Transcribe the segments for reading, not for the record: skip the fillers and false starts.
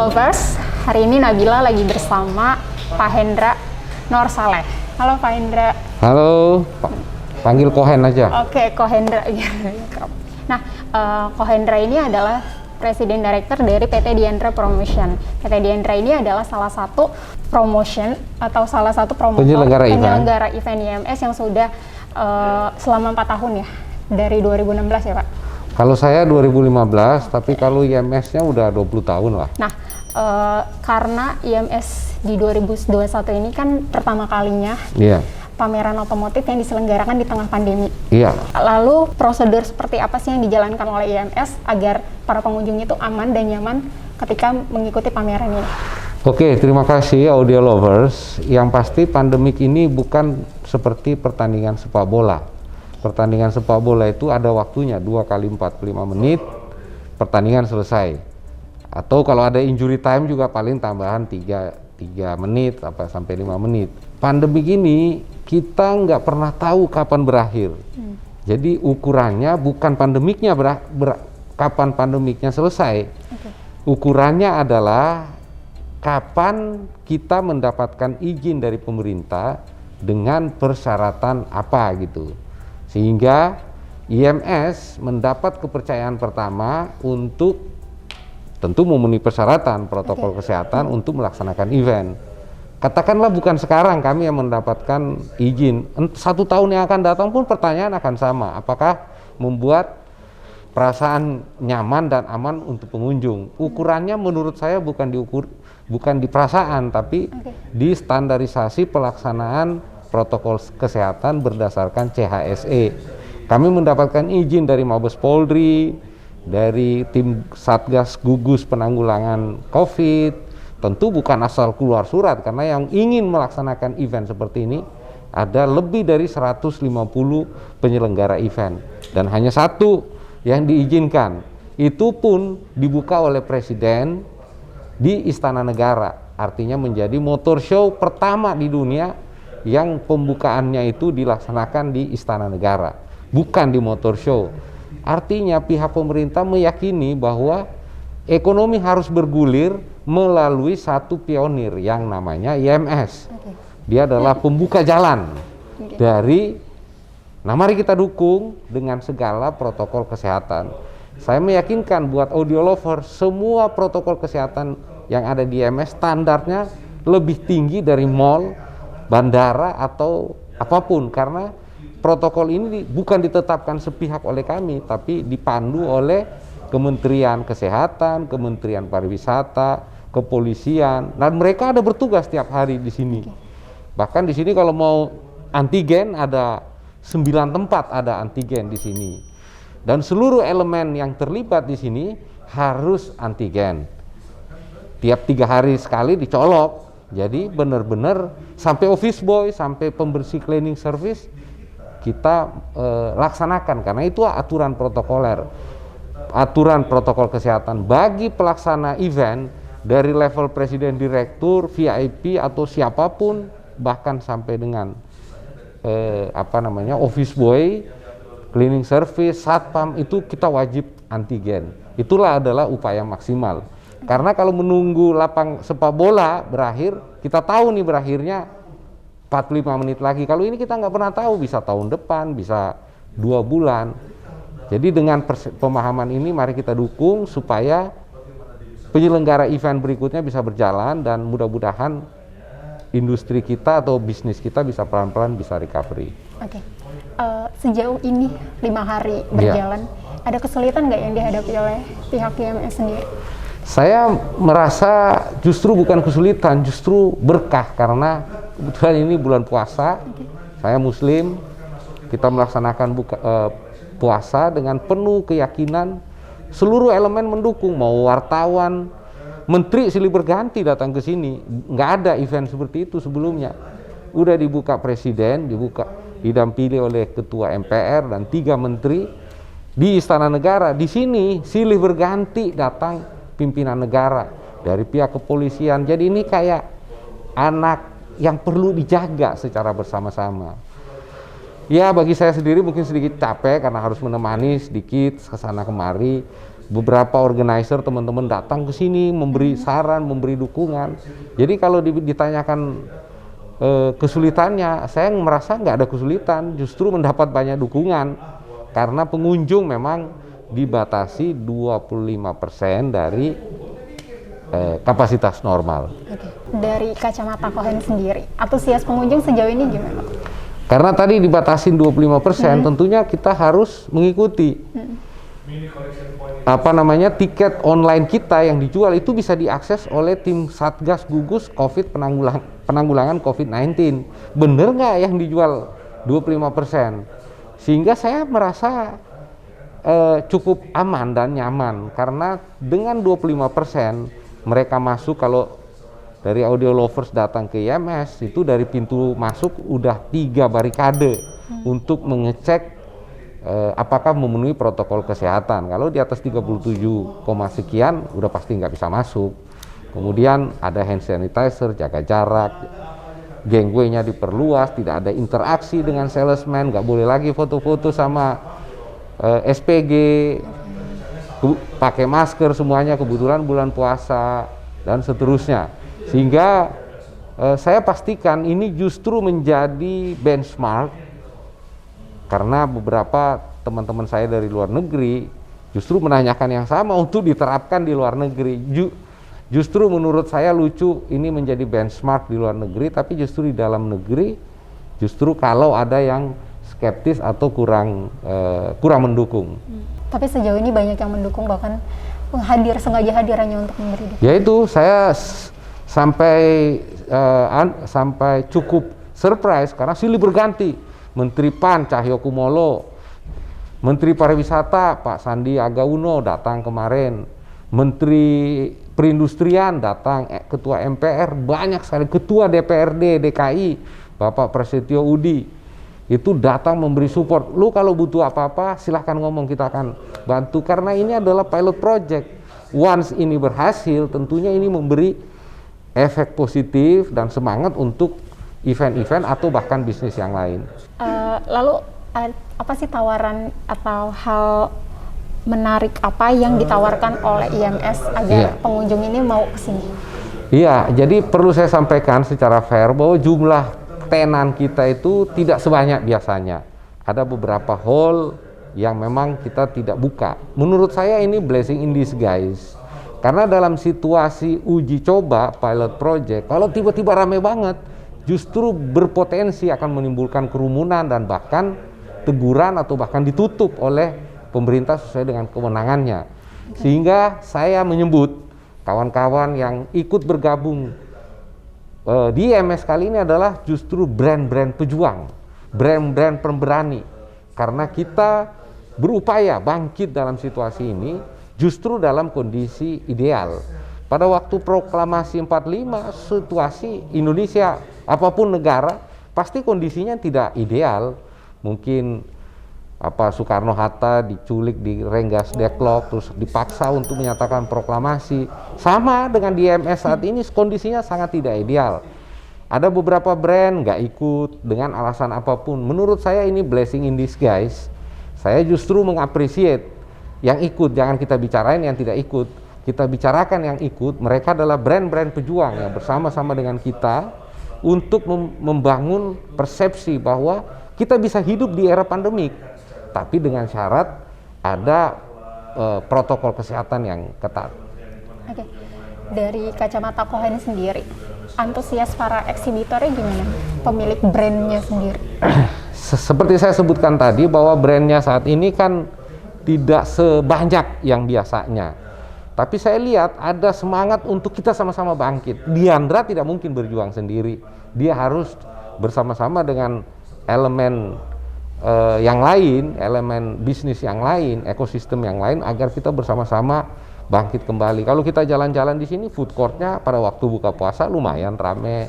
Lovers, hari ini Nabila lagi bersama Pak Hendra Nur Saleh. Halo Pak Hendra. Halo, panggil Kohen aja. Oke, Ko Hendra. Nah, Ko Hendra ini adalah Presiden Director dari PT Diandra Promotion. PT Diandra ini adalah salah satu promotion atau salah satu promotor penyelenggara event IMS yang sudah selama 4 tahun ya, dari 2016 ya Pak? Kalau saya 2015, tapi kalau IMS-nya udah 20 tahun lah. Nah, karena IMS di 2021 ini kan pertama kalinya pameran otomotif yang diselenggarakan di tengah pandemi. Iya. Lalu prosedur seperti apa sih yang dijalankan oleh IMS agar para pengunjung itu aman dan nyaman ketika mengikuti pameran ini? Oke, terima kasih Audio Lovers. Yang pasti pandemik ini bukan seperti pertandingan sepak bola. Pertandingan sepak bola itu ada waktunya 2 kali 45 menit, pertandingan selesai. Atau kalau ada injury time juga paling tambahan 3 menit sampai 5 menit. Pandemi ini kita nggak pernah tahu kapan berakhir. Jadi ukurannya bukan pandemiknya kapan pandemiknya selesai. Ukurannya adalah kapan kita mendapatkan izin dari pemerintah dengan persyaratan apa gitu. Sehingga IMS mendapat kepercayaan pertama untuk tentu memenuhi persyaratan protokol kesehatan untuk melaksanakan event. Katakanlah bukan sekarang kami yang mendapatkan izin, 1 tahun yang akan datang pun pertanyaan akan sama, apakah membuat perasaan nyaman dan aman untuk pengunjung. Ukurannya menurut saya bukan di perasaan, tapi di standarisasi pelaksanaan protokol kesehatan berdasarkan CHSE. Kami mendapatkan izin dari Mabes Polri, dari tim Satgas Gugus Penanggulangan COVID. Tentu bukan asal keluar surat, karena yang ingin melaksanakan event seperti ini ada lebih dari 150 penyelenggara event dan hanya 1 yang diizinkan. Itu pun dibuka oleh Presiden di Istana Negara, artinya menjadi motor show pertama di dunia yang pembukaannya itu dilaksanakan di Istana Negara, bukan di motor show. Artinya pihak pemerintah meyakini bahwa ekonomi harus bergulir melalui satu pionir yang namanya IMS. Dia adalah pembuka jalan dari, nah mari kita dukung dengan segala protokol kesehatan. Saya meyakinkan buat Audio Lover, semua protokol kesehatan yang ada di IMS standarnya lebih tinggi dari mall, bandara atau apapun, karena protokol ini bukan ditetapkan sepihak oleh kami, tapi dipandu oleh Kementerian Kesehatan, Kementerian Pariwisata, Kepolisian, dan mereka ada bertugas setiap hari di sini. Bahkan di sini kalau mau antigen ada 9 tempat ada antigen di sini, dan seluruh elemen yang terlibat di sini harus antigen. Tiap 3 hari sekali dicolok. Jadi benar-benar sampai office boy, sampai pembersih cleaning service kita laksanakan, karena itu aturan protokoler, aturan protokol kesehatan bagi pelaksana event dari level presiden, direktur, VIP atau siapapun, bahkan sampai dengan office boy, cleaning service, satpam, itu kita wajib antigen. Itulah adalah upaya maksimal. Karena kalau menunggu lapang sepak bola berakhir, kita tahu nih berakhirnya 45 menit lagi. Kalau ini kita nggak pernah tahu, bisa tahun depan, bisa 2 bulan. Jadi dengan pemahaman ini mari kita dukung supaya penyelenggara event berikutnya bisa berjalan, dan mudah-mudahan industri kita atau bisnis kita bisa pelan-pelan bisa recovery. Sejauh ini 5 hari berjalan, ada kesulitan nggak yang dihadapi oleh pihak IMS sendiri? Saya merasa justru bukan kesulitan, justru berkah, karena kebetulan ini bulan puasa. Saya Muslim, kita melaksanakan puasa dengan penuh keyakinan. Seluruh elemen mendukung, mau wartawan, menteri silih berganti datang ke sini. Nggak ada event seperti itu sebelumnya. Udah dibuka Presiden, didampingi oleh Ketua MPR dan 3 menteri di Istana Negara. Di sini silih berganti datang pimpinan negara dari pihak kepolisian. Jadi ini kayak anak yang perlu dijaga secara bersama-sama. Ya, bagi saya sendiri mungkin sedikit capek karena harus menemani sedikit kesana kemari. beberapa organizer teman-teman datang ke sini memberi saran, memberi dukungan. Jadi kalau ditanyakan kesulitannya, saya merasa nggak ada kesulitan, justru mendapat banyak dukungan karena pengunjung memang dibatasi 25% dari kapasitas normal. Oke. Dari kacamata Kohen sendiri, antusias pengunjung sejauh ini gimana? Karena tadi dibatasin 25%, tentunya kita harus mengikuti. Tiket online kita yang dijual itu bisa diakses oleh tim Satgas Gugus COVID penanggulangan COVID-19. Bener nggak yang dijual 25%? Sehingga saya merasa cukup aman dan nyaman karena dengan 25% mereka masuk. Kalau dari Audio Lovers datang ke IMS itu dari pintu masuk udah 3 barikade untuk mengecek apakah memenuhi protokol kesehatan. Kalau di atas 37, sekian udah pasti nggak bisa masuk. Kemudian ada hand sanitizer, jaga jarak, gangway-nya diperluas, tidak ada interaksi dengan salesman, nggak boleh lagi foto-foto sama SPG, pakai masker semuanya, kebetulan bulan puasa dan seterusnya. Sehingga saya pastikan ini justru menjadi benchmark karena beberapa teman-teman saya dari luar negeri justru menanyakan yang sama untuk diterapkan di luar negeri. Justru menurut saya lucu, ini menjadi benchmark di luar negeri, tapi justru di dalam negeri justru kalau ada yang skeptis atau kurang mendukung. Tapi sejauh ini banyak yang mendukung, bahkan sengaja hadir hanya untuk memberi dukungan. Yaitu saya sampai cukup surprise karena silih berganti. Menteri PAN Cahyokumolo, Menteri Pariwisata Pak Sandiaga Uno datang kemarin, Menteri Perindustrian datang, Ketua MPR banyak sekali, Ketua DPRD DKI Bapak Prasetyo Udi itu datang memberi support. Lu kalau butuh apa-apa silahkan ngomong, kita akan bantu, karena ini adalah pilot project. Once ini berhasil, tentunya ini memberi efek positif dan semangat untuk event-event atau bahkan bisnis yang lain. Lalu apa sih tawaran atau hal menarik apa yang ditawarkan oleh IMS agar pengunjung ini mau kesini? Iya, jadi perlu saya sampaikan secara fair bahwa jumlah tenan kita itu tidak sebanyak biasanya. Ada beberapa hall yang memang kita tidak buka. Menurut saya ini blessing in disguise. Karena dalam situasi uji coba pilot project, kalau tiba-tiba rame banget, justru berpotensi akan menimbulkan kerumunan dan bahkan teguran atau bahkan ditutup oleh pemerintah sesuai dengan kewenangannya. Sehingga saya menyebut kawan-kawan yang ikut bergabung di IMS kali ini adalah justru brand-brand pejuang, brand-brand pemberani. Karena kita berupaya bangkit dalam situasi ini justru dalam kondisi ideal. Pada waktu proklamasi 45, situasi Indonesia, apapun negara, pasti kondisinya tidak ideal. Mungkin Soekarno-Hatta diculik di Rengas Dengklok, terus dipaksa untuk menyatakan proklamasi. Sama dengan di IMS saat ini, kondisinya sangat tidak ideal. Ada beberapa brand nggak ikut dengan alasan apapun. Menurut saya ini blessing in disguise. Saya justru mengapresiasi yang ikut, jangan kita bicarain yang tidak ikut. Kita bicarakan yang ikut, mereka adalah brand-brand pejuang yang bersama-sama dengan kita untuk membangun persepsi bahwa kita bisa hidup di era pandemik, tapi dengan syarat ada protokol kesehatan yang ketat. Oke. Dari kacamata Kohen sendiri, antusias para eksibitornya gimana? Pemilik brandnya sendiri? Seperti saya sebutkan tadi bahwa brandnya saat ini kan tidak sebanyak yang biasanya. Tapi saya lihat ada semangat untuk kita sama-sama bangkit. Diandra tidak mungkin berjuang sendiri. Dia harus bersama-sama dengan elemen yang lain, elemen bisnis yang lain, ekosistem yang lain, agar kita bersama-sama bangkit kembali. Kalau kita jalan-jalan di sini, food court-nya pada waktu buka puasa lumayan rame.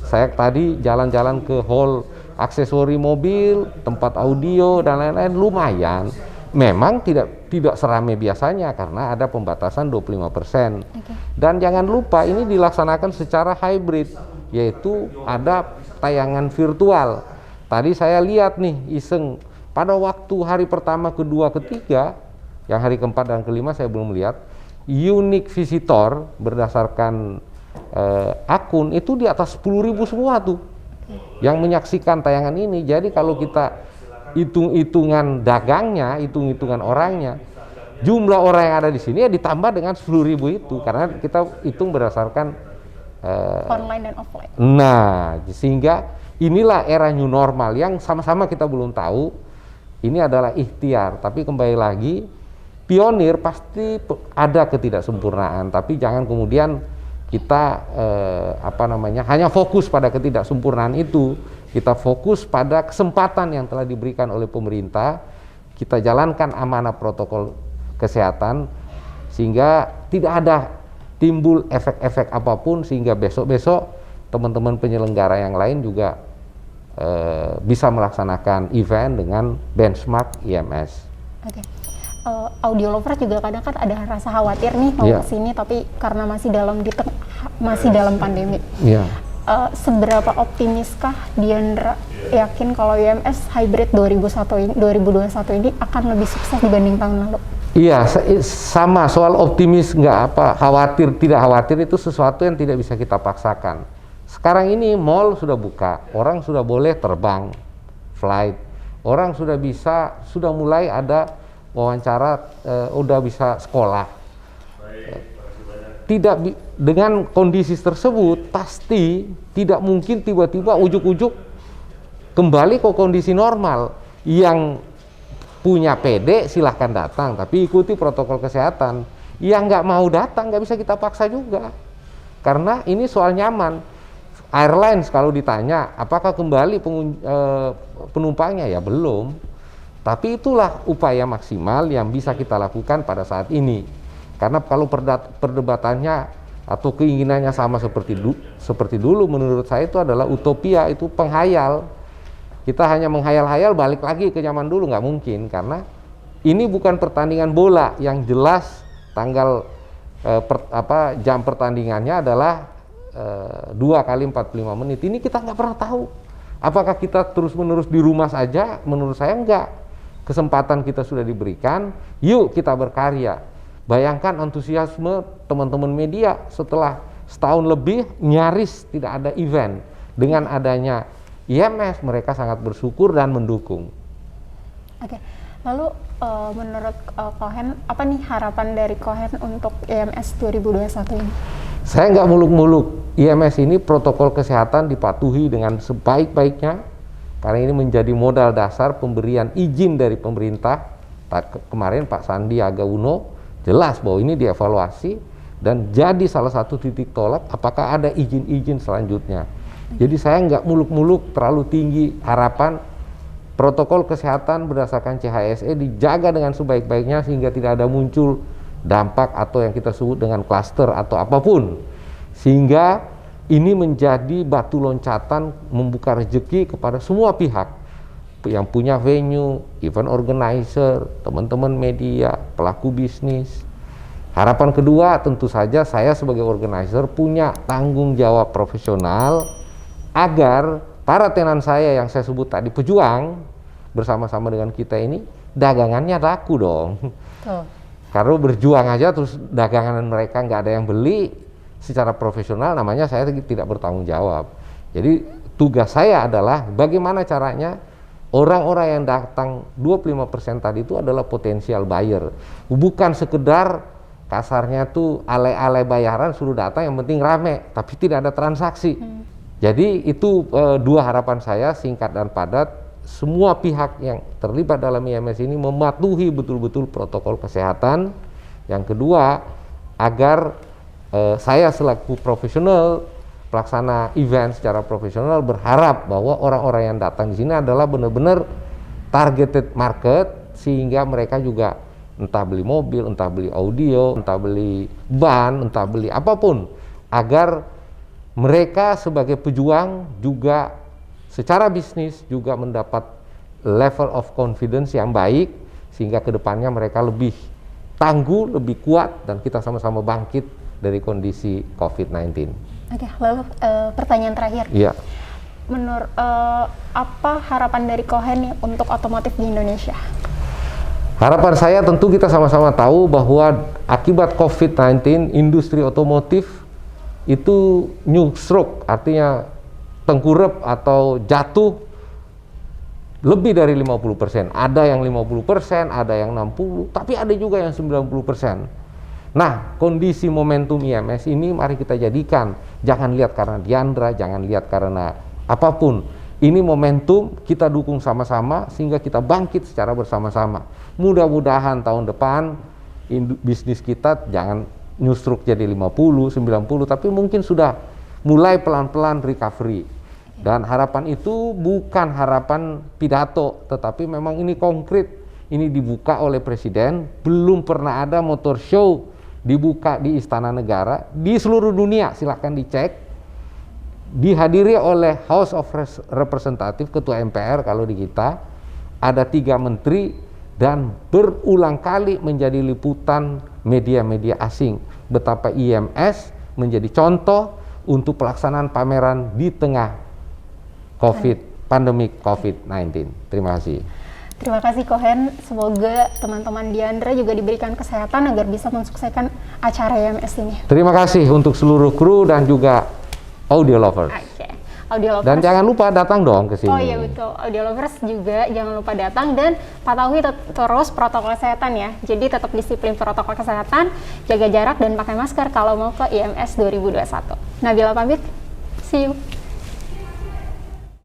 Saya tadi jalan-jalan ke hall aksesori mobil, tempat audio dan lain-lain, lumayan. Memang tidak seramai biasanya karena ada pembatasan 25%. Dan jangan lupa ini dilaksanakan secara hybrid, yaitu ada tayangan virtual. Tadi saya lihat nih iseng, pada waktu hari pertama, kedua, ketiga, Yang hari keempat dan kelima saya belum lihat. Unique visitor berdasarkan akun itu di atas 10.000 semua tuh yang menyaksikan tayangan ini. Jadi kalau kita hitung-hitungan dagangnya, hitung-hitungan orangnya, jumlah orang yang ada di sini ya ditambah dengan 10.000 itu, karena kita hitung berdasarkan online dan offline. Nah, sehingga inilah era new normal yang sama-sama kita belum tahu. Ini adalah ikhtiar, tapi kembali lagi, pionir pasti ada ketidaksempurnaan, tapi jangan kemudian kita hanya fokus pada ketidaksempurnaan itu. Kita fokus pada kesempatan yang telah diberikan oleh pemerintah, kita jalankan amanah protokol kesehatan sehingga tidak ada timbul efek-efek apapun, sehingga besok-besok teman-teman penyelenggara yang lain juga bisa melaksanakan event dengan benchmark IMS. Oke. Audio lover juga kadang kan ada rasa khawatir nih mau kesini, tapi karena masih dalam pandemi. Seberapa optimiskah Diandra yakin kalau IMS Hybrid 2021 ini akan lebih sukses dibanding tahun lalu? Iya, sama soal optimis khawatir tidak khawatir itu sesuatu yang tidak bisa kita paksakan. Sekarang ini mall sudah buka, orang sudah boleh terbang, flight, orang sudah mulai ada wawancara, udah bisa sekolah. Dengan kondisi tersebut pasti tidak mungkin tiba-tiba ujuk-ujuk kembali ke kondisi normal. Yang punya PD silahkan datang, tapi ikuti protokol kesehatan. Yang nggak mau datang nggak bisa kita paksa juga, karena ini soal nyaman. Airlines kalau ditanya apakah kembali penumpangnya, ya belum. Tapi itulah upaya maksimal yang bisa kita lakukan pada saat ini. Karena kalau perdebatannya atau keinginannya sama seperti dulu, menurut saya itu adalah utopia, itu penghayal. Kita hanya menghayal-hayal balik lagi ke zaman dulu, nggak mungkin, karena ini bukan pertandingan bola yang jelas tanggal jam pertandingannya adalah 2 kali 45 menit. Ini kita nggak pernah tahu. Apakah kita terus-menerus di rumah saja? Menurut saya enggak. Kesempatan kita sudah diberikan, yuk kita berkarya. Bayangkan antusiasme teman-teman media setelah setahun lebih nyaris tidak ada event. Dengan adanya IMS, mereka sangat bersyukur dan mendukung. Oke, lalu menurut Kohen, apa nih harapan dari Kohen untuk IMS 2021 ini? Saya nggak muluk-muluk. IMS ini protokol kesehatan dipatuhi dengan sebaik-baiknya, karena ini menjadi modal dasar pemberian izin dari pemerintah. Kemarin Pak Sandiaga Uno jelas bahwa ini dievaluasi dan jadi salah satu titik tolak apakah ada izin-izin selanjutnya. Jadi saya nggak muluk-muluk terlalu tinggi harapan. Protokol kesehatan berdasarkan CHSE dijaga dengan sebaik-baiknya sehingga tidak ada muncul dampak atau yang kita sebut dengan klaster atau apapun, sehingga ini menjadi batu loncatan membuka rezeki kepada semua pihak yang punya venue, event organizer, teman-teman media, pelaku bisnis. Harapan kedua tentu saja saya sebagai organizer punya tanggung jawab profesional agar para tenan saya yang saya sebut tadi pejuang bersama-sama dengan kita ini dagangannya laku dong. Karena berjuang aja terus dagangan mereka nggak ada yang beli secara profesional, namanya saya tidak bertanggung jawab. Jadi tugas saya adalah bagaimana caranya orang-orang yang datang 25% tadi itu adalah potensial buyer, bukan sekedar kasarnya tuh ale-ale bayaran suruh datang yang penting rame tapi tidak ada transaksi. Jadi itu dua harapan saya singkat dan padat. Semua pihak yang terlibat dalam IMS ini mematuhi betul-betul protokol kesehatan. Yang kedua, agar saya selaku profesional pelaksana event secara profesional berharap bahwa orang-orang yang datang di sini adalah benar-benar targeted market, sehingga mereka juga entah beli mobil, entah beli audio, entah beli ban, entah beli apapun, agar mereka sebagai pejuang juga secara bisnis juga mendapat level of confidence yang baik, sehingga kedepannya mereka lebih tangguh, lebih kuat, dan kita sama-sama bangkit dari kondisi COVID-19. Oke, lalu pertanyaan terakhir. Iya. Menurut apa harapan dari Kohen nih untuk otomotif di Indonesia? Harapan saya tentu kita sama-sama tahu bahwa akibat COVID-19 industri otomotif itu new stroke, artinya tengkurap atau jatuh lebih dari 50%. Ada yang 50%, ada yang 60%, tapi ada juga yang 90%. Nah, kondisi momentum IMS ini mari kita jadikan, jangan lihat karena Diandra, jangan lihat karena apapun. Ini momentum, kita dukung sama-sama sehingga kita bangkit secara bersama-sama. Mudah-mudahan tahun depan bisnis kita jangan nyusruk jadi 50, 90, tapi mungkin sudah mulai pelan-pelan recovery. Dan harapan itu bukan harapan pidato, tetapi memang ini konkret. Ini dibuka oleh Presiden, belum pernah ada motor show dibuka di Istana Negara di seluruh dunia, silahkan dicek. Dihadiri oleh House of Representative, ketua MPR kalau di kita, ada 3 menteri, dan berulang kali menjadi liputan media-media asing. Betapa IMS menjadi contoh untuk pelaksanaan pameran di tengah pandemik COVID-19. Terima kasih. Terima kasih Kohen, semoga teman-teman Diandra juga diberikan kesehatan agar bisa mensukseskan acara IMS ini. Terima kasih untuk seluruh kru dan juga audio lovers. Oke. Audio lovers. Dan jangan lupa datang dong ke sini. Oh iya betul, audio lovers juga jangan lupa datang dan patuhi terus protokol kesehatan ya. Jadi tetap disiplin protokol kesehatan, jaga jarak dan pakai masker kalau mau ke IMS 2021. Nabila pamit, see you.